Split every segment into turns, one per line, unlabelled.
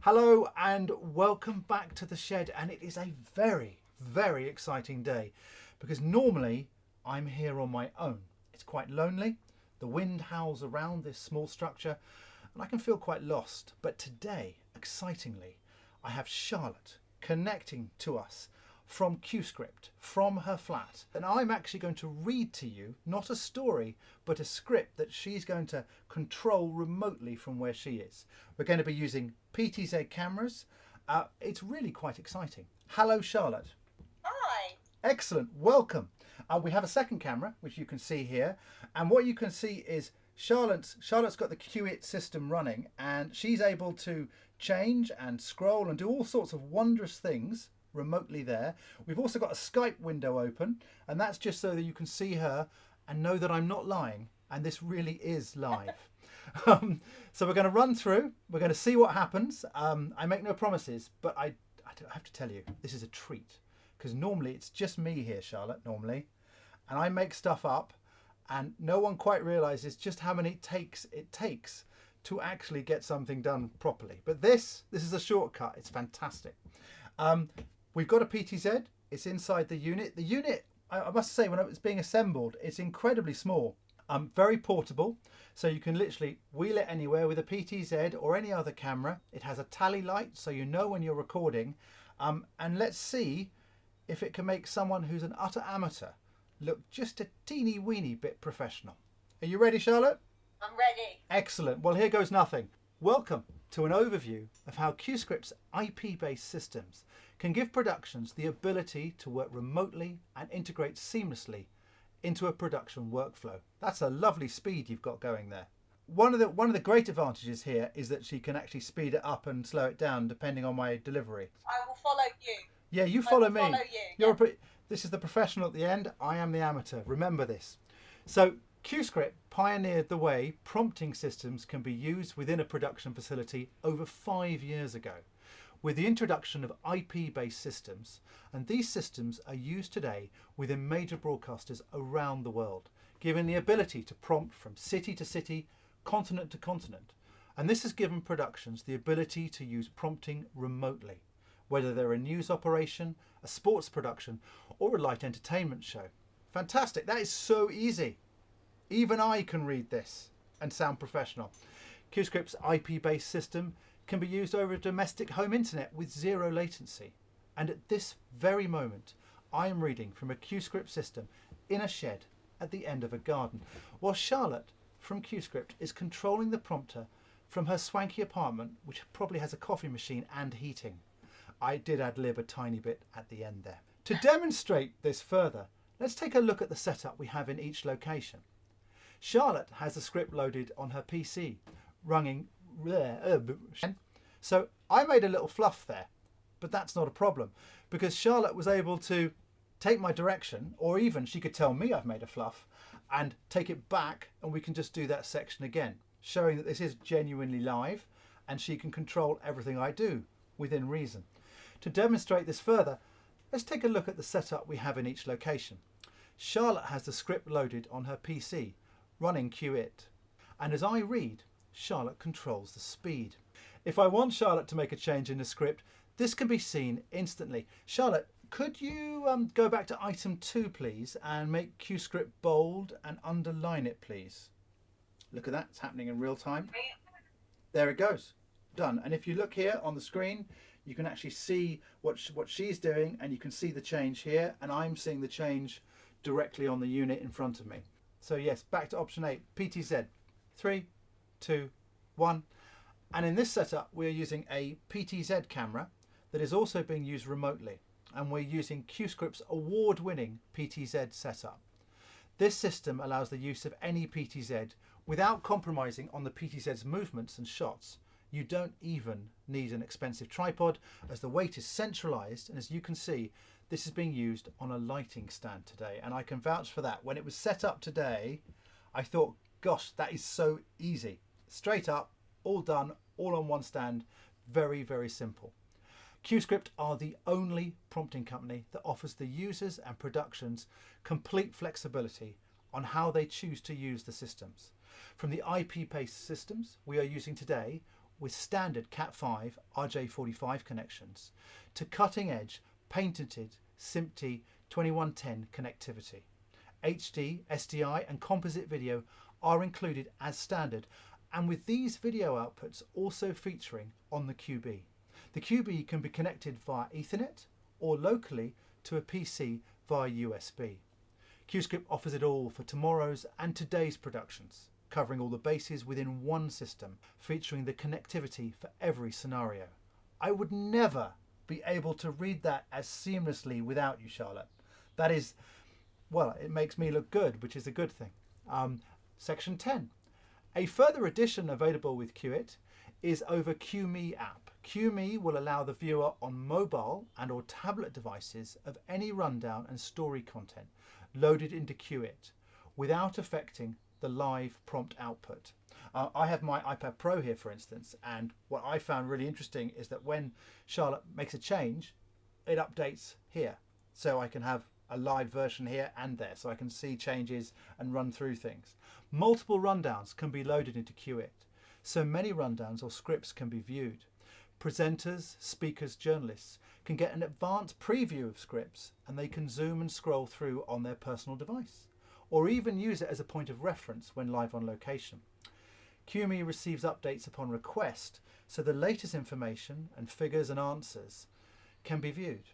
Hello and welcome back to the shed, and it is a very, very exciting day because normally I'm here on my own. It's quite lonely, the wind howls around this small structure and I can feel quite lost. But today, excitingly, I have Charlotte connecting to us from CueScript, from her flat. And I'm actually going to read to you, not a story, but a script that she's going to control remotely from where she is. We're going to be using PTZ cameras. It's really quite exciting. Hello, Charlotte.
Hi.
Excellent, welcome. We have a second camera, which you can see here. And what you can see is Charlotte's got the CueIt system running, and she's able to change and scroll and do all sorts of wondrous things remotely there. We've also got a Skype window open, and that's just so that you can see her and know that I'm not lying, and this really is live. So we're going to run through, we're going to see what happens. I make no promises, but I have to tell you, this is a treat, because normally it's just me here, Charlotte, normally, and I make stuff up, and no one quite realizes just how many takes it takes to actually get something done properly. But this is a shortcut. It's fantastic. We've got a PTZ. It's inside the unit. The unit, I must say, when it was being assembled, it's incredibly small. Very portable, so you can literally wheel it anywhere with a PTZ or any other camera. It has a tally light, so you know when you're recording. And let's see if it can make someone who's an utter amateur look just a teeny weeny bit professional. Are you ready, Charlotte?
I'm ready.
Excellent. Well, here goes nothing. Welcome to an overview of how CueScript's IP-based systems can give productions the ability to work remotely and integrate seamlessly into a production workflow. That's a lovely speed you've got going there. One of the great advantages here is that she can actually speed it up and slow it down depending on my delivery.
I will follow you.
Yeah, you follow me.
Follow you.
This is the professional at the end. I am the amateur. Remember this. So CueScript pioneered the way prompting systems can be used within a production facility over 5 years ago, with the introduction of IP-based systems, and these systems are used today within major broadcasters around the world, giving the ability to prompt from city to city, continent to continent. And this has given productions the ability to use prompting remotely, whether they're a news operation, a sports production, or a light entertainment show. Fantastic, that is so easy. Even I can read this and sound professional. CueScript's IP-based system can be used over a domestic home internet with zero latency. And at this very moment, I am reading from a CueScript system in a shed at the end of a garden, while Charlotte from CueScript is controlling the prompter from her swanky apartment, which probably has a coffee machine and heating. I did ad-lib a tiny bit at the end there. To demonstrate this further, let's take a look at the setup we have in each location. Charlotte has the script loaded on her PC, running there. So I made a little fluff there, but that's not a problem because Charlotte was able to take my direction, or even she could tell me I've made a fluff and take it back, and we can just do that section again, showing that this is genuinely live and she can control everything I do within reason. To demonstrate this further, let's take a look at the setup we have in each location. Charlotte has the script loaded on her PC, running CueIt. And as I read, Charlotte controls the speed. If I want Charlotte to make a change in the script, this can be seen instantly. Charlotte, could you go back to item 2, please, and make CueScript bold and underline it, please? Look at that, it's happening in real time. There it goes, done. And if you look here on the screen, you can actually see what she's doing, and you can see the change here, and I'm seeing the change directly on the unit in front of me. So yes, back to option 8, PTZ. 3, 2, 1. And in this setup, we're using a PTZ camera that is also being used remotely. And we're using CueScript's award-winning PTZ setup. This system allows the use of any PTZ without compromising on the PTZ's movements and shots. You don't even need an expensive tripod, as the weight is centralized, and as you can see, this is being used on a lighting stand today, and I can vouch for that. When it was set up today, I thought, gosh, that is so easy. Straight up, all done, all on one stand, very, very simple. CueScript are the only prompting company that offers the users and productions complete flexibility on how they choose to use the systems. From the IP-based systems we are using today, with standard Cat5 RJ45 connections to cutting-edge patented SMPTE 2110 connectivity. HD, SDI and composite video are included as standard, and with these video outputs also featuring on the QB. The QB can be connected via Ethernet or locally to a PC via USB. CueScript offers it all for tomorrow's and today's productions, covering all the bases within one system, featuring the connectivity for every scenario. I would never be able to read that as seamlessly without you, Charlotte. That is, well, it makes me look good, which is a good thing. Section 10. A further addition available with CueIt is over QMe app. QMe will allow the viewer on mobile and or tablet devices of any rundown and story content loaded into CueIt without affecting the live prompt output. I have my iPad Pro here, for instance, and what I found really interesting is that when Charlotte makes a change, it updates here. So I can have a live version here and there, so I can see changes and run through things. Multiple rundowns can be loaded into CueIt, so many rundowns or scripts can be viewed. Presenters, speakers, journalists can get an advanced preview of scripts, and they can zoom and scroll through on their personal device, or even use it as a point of reference when live on location. QMe receives updates upon request, so the latest information and figures and answers can be viewed.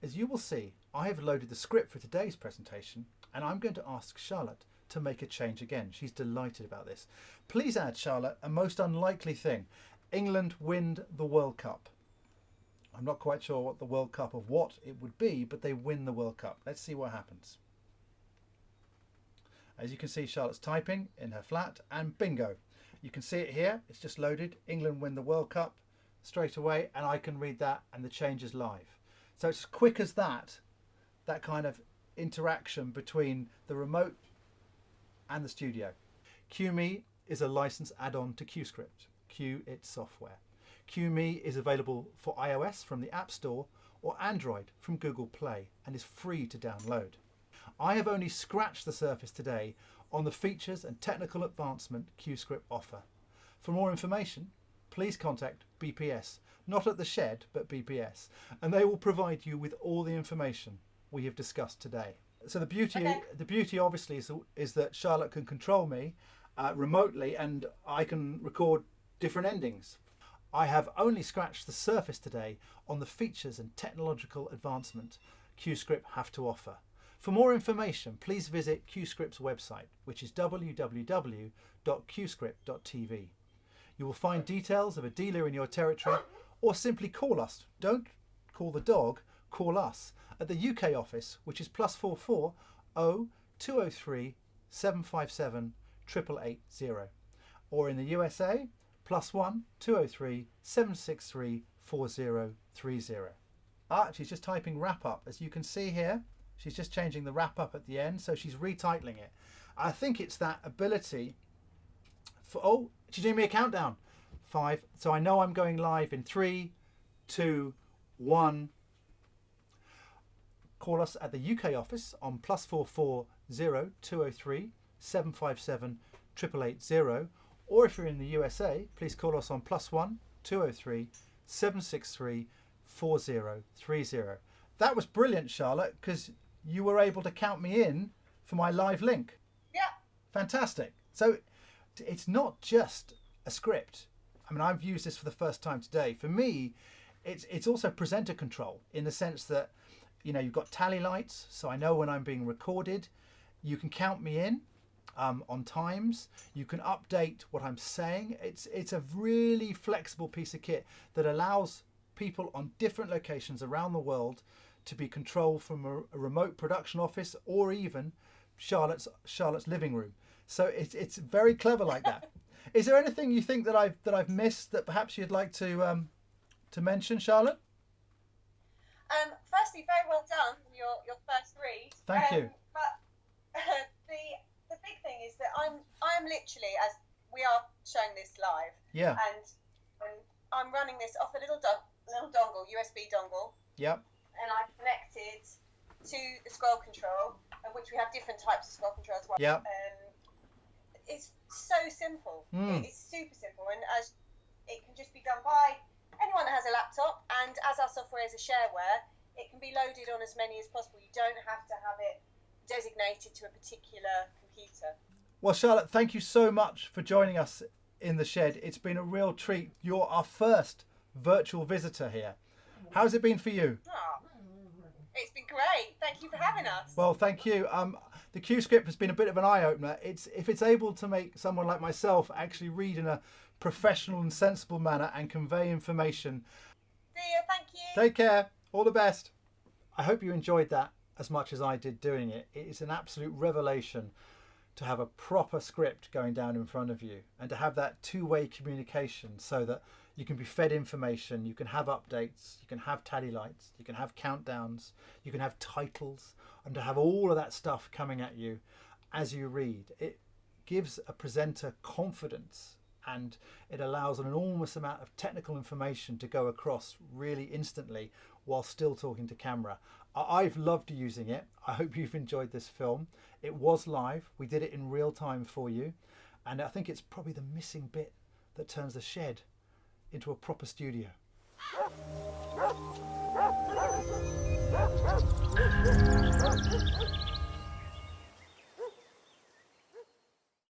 As you will see, I have loaded the script for today's presentation, and I'm going to ask Charlotte to make a change again. She's delighted about this. Please add, Charlotte, a most unlikely thing. England win the World Cup. I'm not quite sure what the World Cup of what it would be, but they win the World Cup. Let's see what happens. As you can see, Charlotte's typing in her flat, and bingo. You can see it here. It's just loaded. England win the World Cup straight away, and I can read that, and the change is live. So it's as quick as that kind of interaction between the remote and the studio. QMe is a licensed add-on to CueScript, CueIt software. QMe is available for iOS from the App Store or Android from Google Play and is free to download. I have only scratched the surface today on the features and technical advancement CueScript offer. For more information, please contact BPS, not at the Shed, but BPS, and they will provide you with all the information we have discussed today. So the beauty obviously is that Charlotte can control me remotely, and I can record different endings. I have only scratched the surface today on the features and technological advancement CueScript have to offer. For more information, please visit CueScript's website, which is www.cuescript.tv. You will find details of a dealer in your territory, or simply call us. Don't call the dog, call us at the UK office, which is +44 0203 757 8880, or in the USA +1 203 763 4030. She's just typing wrap up. As you can see here, she's just changing the wrap up at the end, so she's retitling it. I think it's that ability for, she's doing me a countdown. 5. So I know I'm going live in 3, 2, 1. Call us at the UK office on +44 0203 757 8880, or if you're in the USA, please call us on +1 203 763 4030. That was brilliant, Charlotte, because you were able to count me in for my live link.
Yeah.
Fantastic. So it's not just a script. I mean, I've used this for the first time today. For me, it's also presenter control, in the sense that, you know, you've got tally lights, so I know when I'm being recorded. You can count me in on times. You can update what I'm saying. It's a really flexible piece of kit that allows people on different locations around the world to be controlled from a remote production office, or even Charlotte's living room. So it's very clever like that. Is there anything you think that I've missed that perhaps you'd like to mention, Charlotte?
Firstly, very well done, your first read.
Thank you.
But the big thing is that I'm literally, as we are showing this live,
Yeah.
and I'm running this off a little dongle, USB dongle.
Yep.
And I've connected to the scroll control, which we have different types of scroll control as well.
Yep.
It's so simple. It's super simple, and as It can just be done by anyone that has a laptop, and as our software is a shareware, it can be loaded on as many as possible. You don't have to have it designated to a particular computer.
Well, Charlotte, thank you so much for joining us in the shed. It's been a real treat. You're our first virtual visitor here. How's it been for you?
Oh, it's been great. Thank you for having us.
Well, thank you. The CueScript has been a bit of an eye-opener. If it's able to make someone like myself actually read in a professional and sensible manner and convey information.
See you. Thank you.
Take care. All the best. I hope you enjoyed that as much as I did doing it. It is an absolute revelation to have a proper script going down in front of you and to have that two-way communication so that you can be fed information, you can have updates, you can have tally lights, you can have countdowns, you can have titles, and to have all of that stuff coming at you as you read. It gives a presenter confidence, and it allows an enormous amount of technical information to go across really instantly while still talking to camera. I've loved using it. I hope you've enjoyed this film. It was live. We did it in real time for you. And I think it's probably the missing bit that turns the shed into a proper studio.